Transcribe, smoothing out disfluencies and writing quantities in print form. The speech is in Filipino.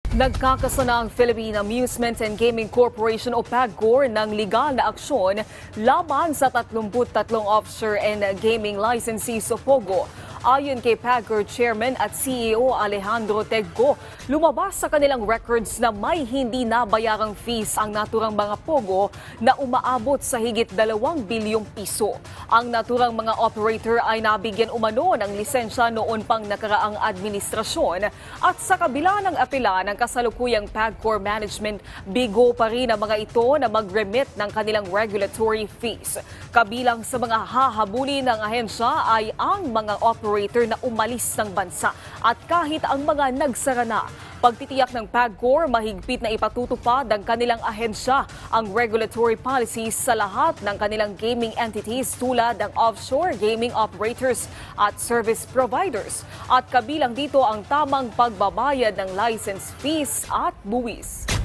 Nagkakasana ang Philippine Amusement and Gaming Corporation o PAGCOR ng legal na aksyon laban sa 33 officer and gaming licensees o POGO. Ayon kay PAGCOR Chairman at CEO Alejandro Tegco, lumabas sa kanilang records na may hindi nabayarang fees ang naturang mga POGO na umaabot sa higit 2 bilyong piso. Ang naturang mga operator ay nabigyan umano ng lisensya noon pang nakaraang administrasyon at sa kabila ng apela ng kasalukuyang PAGCOR management, bigo pa rin ang mga ito na mag-remit ng kanilang regulatory fees. Kabilang sa mga hahabulin ng ahensya ay ang mga operator na umalis ng bansa at kahit ang mga nagsara na. Pagtitiyak ng PAGCOR, mahigpit na ipatutupad ng kanilang ahensya ang regulatory policies sa lahat ng kanilang gaming entities tulad ng offshore gaming operators at service providers. At kabilang dito ang tamang pagbabayad ng license fees at buwis.